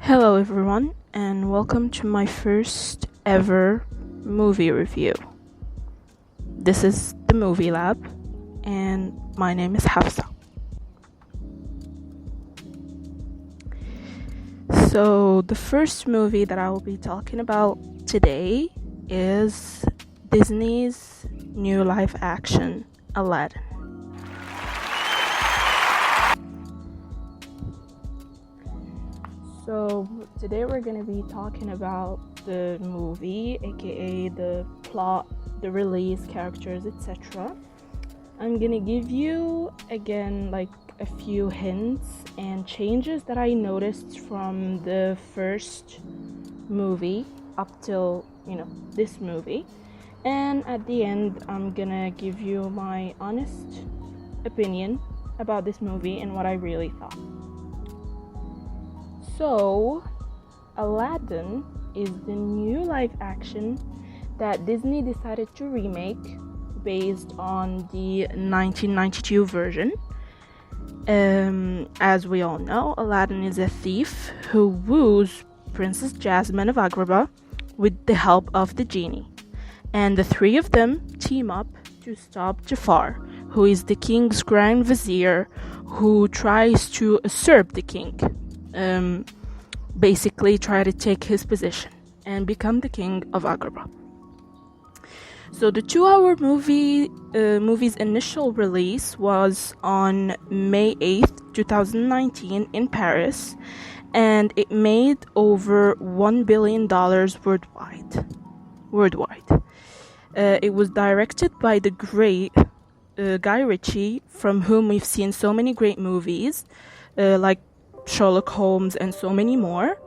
Hello, everyone, and welcome to my first ever movie review. This is the Movie Lab, and my name is Hafsa. So, the first movie that I will be talking about today is Disney's new live action, Aladdin. So today we're going to be talking about the movie, aka the plot, the release, characters, etc. I'm going to give you again like a few hints and changes that I noticed from the first movie up till, this movie. And at the end, I'm going to give you my honest opinion about this movie and what I really thought. So, Aladdin is the new live action that Disney decided to remake based on the 1992 version. As we all know, Aladdin is a thief who woos Princess Jasmine of Agrabah with the help of the genie. And the three of them team up to stop Jafar, who is the king's grand vizier who tries to usurp the king. Basically try to take his position and become the king of Agrabah. So the 2-hour movie's initial release was on May 8th, 2019 in Paris, and it made over $1 billion worldwide. It was directed by the great Guy Ritchie, from whom we've seen so many great movies, like Sherlock Holmes and so many more.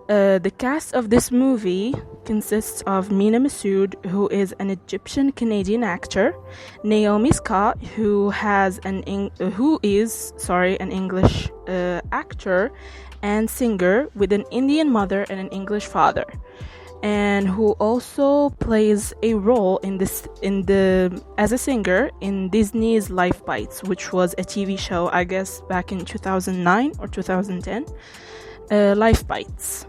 The cast of this movie consists of Mina Massoud, who is an Egyptian-Canadian actor, Naomi Scott, who is an English actor and singer with an Indian mother and an English father, and who also plays a role as a singer in Disney's Life Bites, which was a TV show, I guess, back in 2009 or 2010. Life Bites.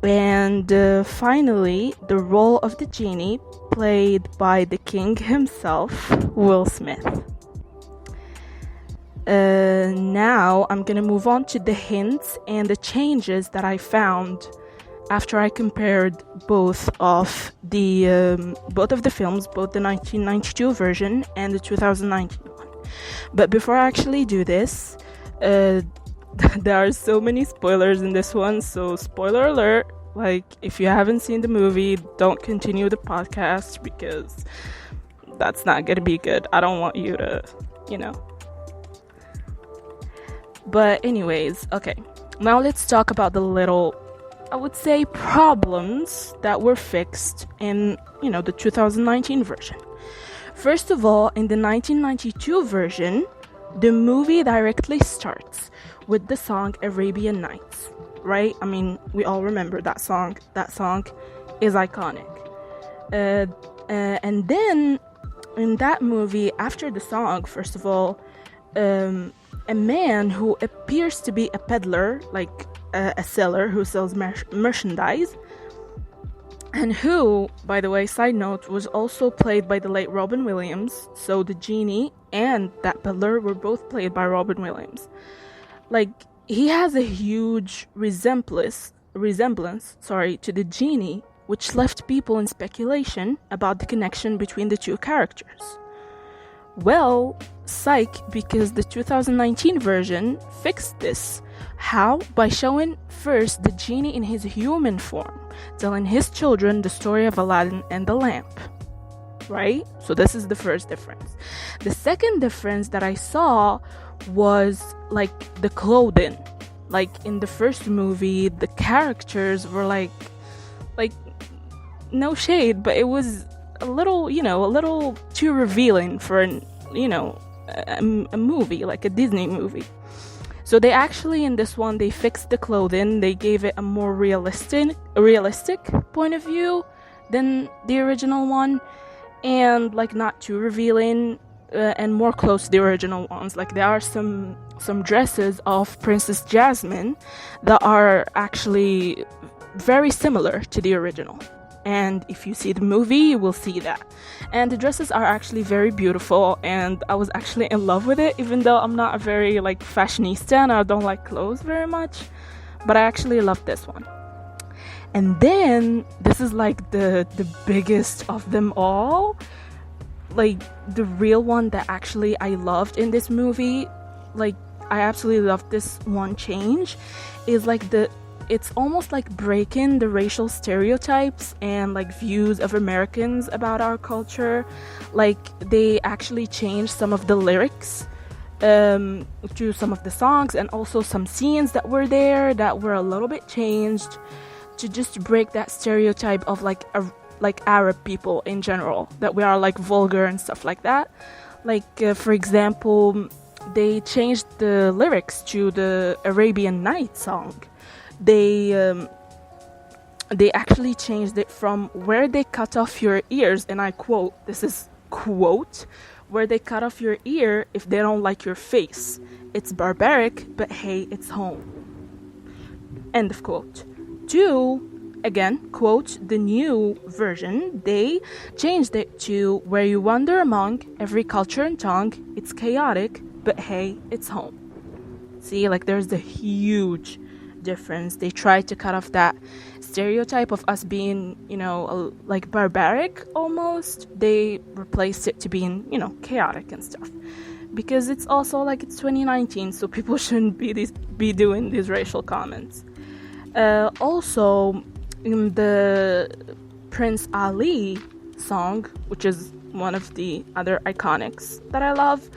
And finally, the role of the genie, played by the king himself, Will Smith. Now I'm gonna move on to the hints and the changes that I found after I compared both of the films, both the 1992 version and the 2019 one. But before I actually do this, there are so many spoilers in this one, so spoiler alert, like if you haven't seen the movie, don't continue the podcast because that's not gonna be good. I don't want you to, But anyways, okay, now let's talk about the little, I would say, problems that were fixed in, the 2019 version. First of all, in the 1992 version, the movie directly starts with the song Arabian Nights, right? I mean, we all remember that song. That song is iconic. And then in that movie, after the song, first of all, a man who appears to be a peddler, like a seller who sells merchandise, and who, by the way, side note, was also played by the late Robin Williams. So the genie and that peddler were both played by Robin Williams. Like, he has a huge resemblance to the genie, which left people in speculation about the connection between the two characters. Well, psych, because the 2019 version fixed this. How? By showing first the genie in his human form, telling his children the story of Aladdin and the lamp. Right? So this is the first difference. The second difference that I saw was like the clothing. Like in the first movie, the characters were like no shade, but it was a little too revealing for a movie, like a Disney movie. So they actually, in this one, they fixed the clothing. They gave it a more realistic point of view than the original one, and like not too revealing. and more close to the original ones. Like there are some dresses of Princess Jasmine that are actually very similar to the original. And if you see the movie, you will see that. And the dresses are actually very beautiful, and I was actually in love with it, even though I'm not a very like fashionista and I don't like clothes very much. But I actually love this one. And then this is like the biggest of them all. Like the real one that actually I loved in this movie, like I absolutely loved this one change, is like it's almost like breaking the racial stereotypes and like views of Americans about our culture. Like they actually changed some of the lyrics to some of the songs, and also some scenes that were there that were a little bit changed to just break that stereotype of like Arab people in general, that we are like vulgar and stuff like that. Like for example, they changed the lyrics to the Arabian Night song. They actually changed it from "where they cut off your ears," and I quote, this is quote, "where they cut off your ear if they don't like your face. It's barbaric, but hey, it's home." End of quote. To, again, quote, the new version, they changed it to "where you wander among every culture and tongue. It's chaotic, but hey, it's home." See, like there's a huge difference. They tried to cut off that stereotype of us being, like barbaric almost. They replaced it to being, chaotic and stuff. Because it's also like it's 2019, so people shouldn't be doing these racial comments. Also, in the Prince Ali song, which is one of the other iconics that I love,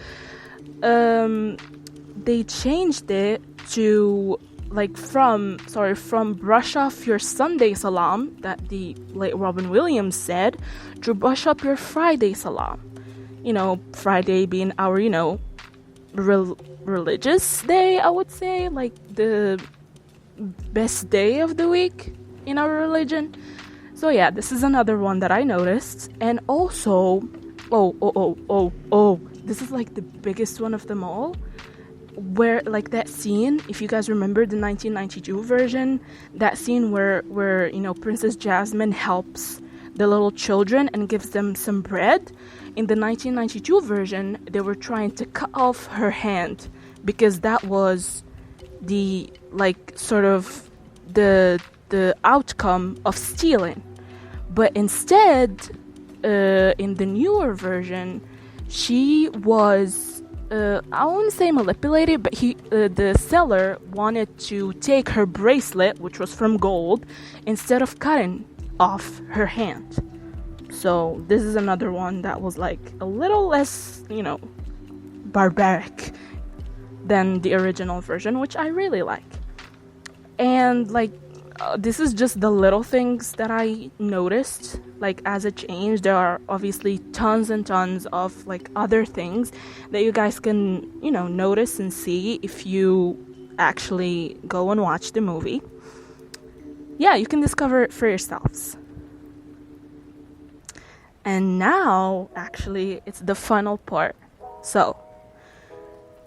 they changed it to from "brush off your Sunday salam," that the late Robin Williams said, to "brush up your Friday salam." Friday being our, religious day, I would say, like the best day of the week in our religion. So yeah, this is another one that I noticed. And also, this is like the biggest one of them all, where like that scene, if you guys remember the 1992 version, that scene where Princess Jasmine helps the little children and gives them some bread. In the 1992 version, they were trying to cut off her hand because that was the sort of the outcome of stealing. But instead, in the newer version, she was I wouldn't say manipulated, but the seller wanted to take her bracelet, which was from gold, instead of cutting off her hand. So this is another one that was like a little less, barbaric than the original version, which I really like. And this is just the little things that I noticed as a change. There are obviously tons and tons of other things that you guys can notice and see if you actually go and watch the movie. Yeah, you can discover it for yourselves. And now actually it's the final part. So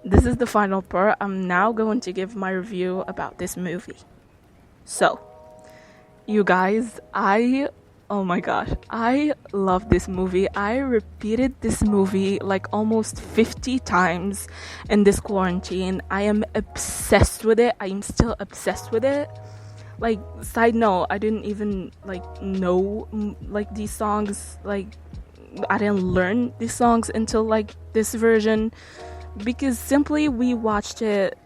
this is the final part. I'm now going to give my review about this movie. So, you guys, oh my gosh, I love this movie. I repeated this movie almost 50 times in this quarantine. I am obsessed with it. I am still obsessed with it. Side note, I didn't even know these songs. I didn't learn these songs until this version, because simply we watched it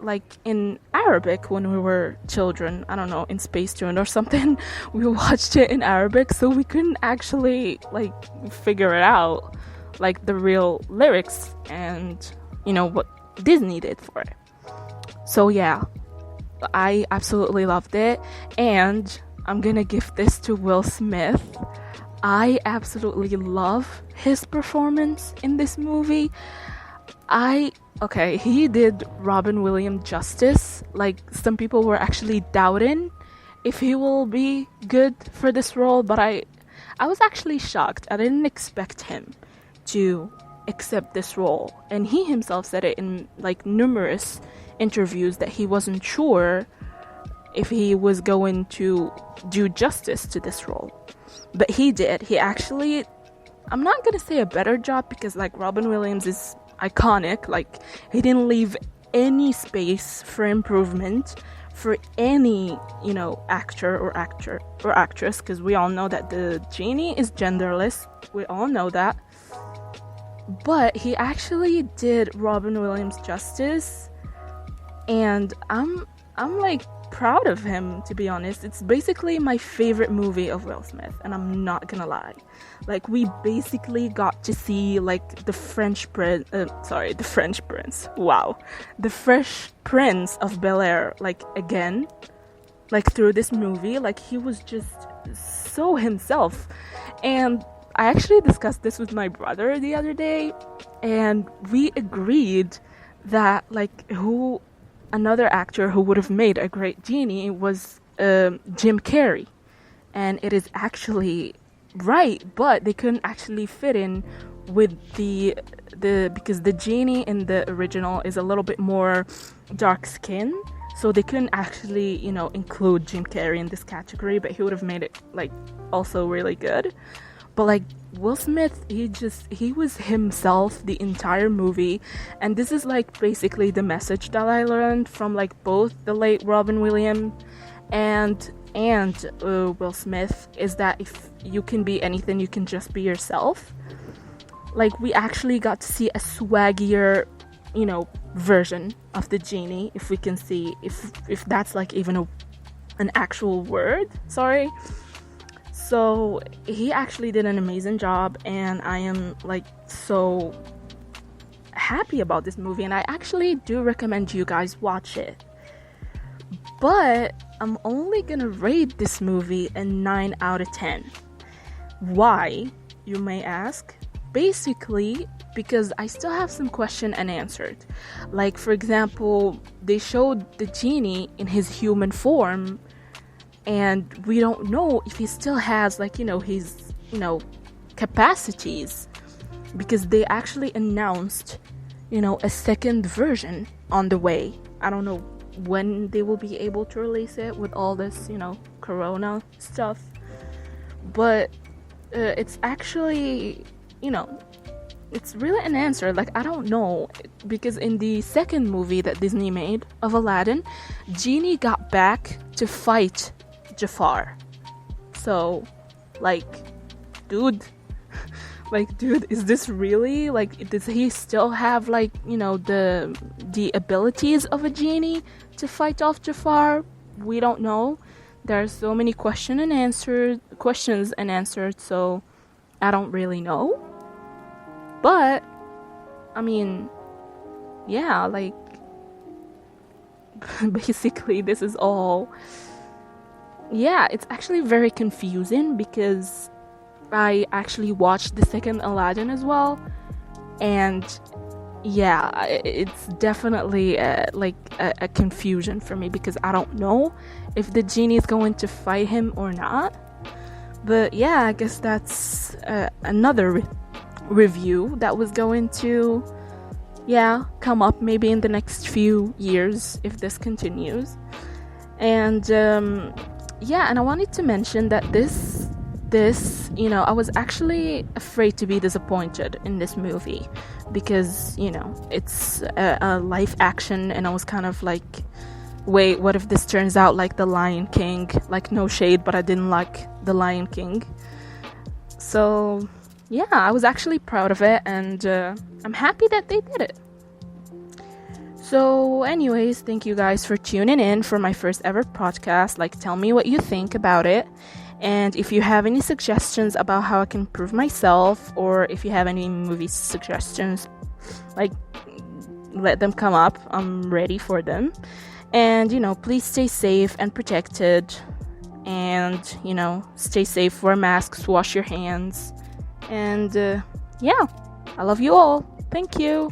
in Arabic when we were children. I don't know, in Space Tune or something. We watched it in Arabic, so we couldn't actually figure it out, the real lyrics and what Disney did for it. So yeah, I absolutely loved it, and I'm gonna give this to Will Smith. I absolutely love his performance in this movie. He did Robin Williams justice. Some people were actually doubting if he will be good for this role, but I was actually shocked. I didn't expect him to accept this role. And he himself said it in like numerous interviews that he wasn't sure if he was going to do justice to this role. But he did. He actually, I'm not gonna say a better job, because like Robin Williams is iconic. Like, he didn't leave any space for improvement for any, you know, actor or actress, because we all know that the genie is genderless. We all know that. But he actually did Robin Williams justice, and I'm like proud of him, to be honest. It's basically my favorite movie of Will Smith, and I'm not gonna lie. Like, we basically got to see like the Fresh Prince of Bel-Air, like, again, like, through this movie. Like, he was just so himself. And I actually discussed this with my brother the other day, and we agreed that like another actor who would have made a great genie was Jim Carrey. And it is actually right, but they couldn't actually fit in with the because the genie in the original is a little bit more dark skin, so they couldn't actually, you know, include Jim Carrey in this category, but he would have made it like also really good. But like Will Smith, he was himself the entire movie. And this is like basically the message that I learned from like both the late Robin Williams and Will Smith, is that if you can be anything, you can just be yourself. Like, we actually got to see a swaggier, you know, version of the genie, if we can see, if that's like even an actual word, sorry. So he actually did an amazing job, and I am like so happy about this movie, and I actually do recommend you guys watch it. But I'm only gonna rate this movie a 9 out of 10. Why, you may ask? Basically, because I still have some question unanswered. Like, for example, they showed the genie in his human form, and we don't know if he still has, like, you know, his, you know, capacities, because they actually announced, you know, a second version on the way. I don't know when they will be able to release it with all this, you know, corona stuff, but it's actually, you know, it's really an answer. Like, I don't know, because in the second movie that Disney made of Aladdin, Genie got back to fight Jafar. So, like, dude, is this really, like, does he still have, like, you know, the abilities of a genie to fight off Jafar? We don't know. There are so many questions and answered, so I don't really know. But I mean, yeah, like, basically this is all, yeah, it's actually very confusing, because I actually watched the second Aladdin as well, and yeah, it's definitely a confusion for me, because I don't know if the genie is going to fight him or not. But yeah, I guess that's another review that was going to, yeah, come up maybe in the next few years if this continues. And yeah, and I wanted to mention that this, you know, I was actually afraid to be disappointed in this movie, because, you know, it's a live action, and I was kind of like, wait, what if this turns out like The Lion King? Like, no shade, but I didn't like The Lion King. So yeah, I was actually proud of it, and I'm happy that they did it. So anyways, thank you guys for tuning in for my first ever podcast. Like, tell me what you think about it. And if you have any suggestions about how I can improve myself, or if you have any movie suggestions, like, let them come up. I'm ready for them. And, you know, please stay safe and protected. And, you know, stay safe, wear masks, wash your hands. And, yeah, I love you all. Thank you.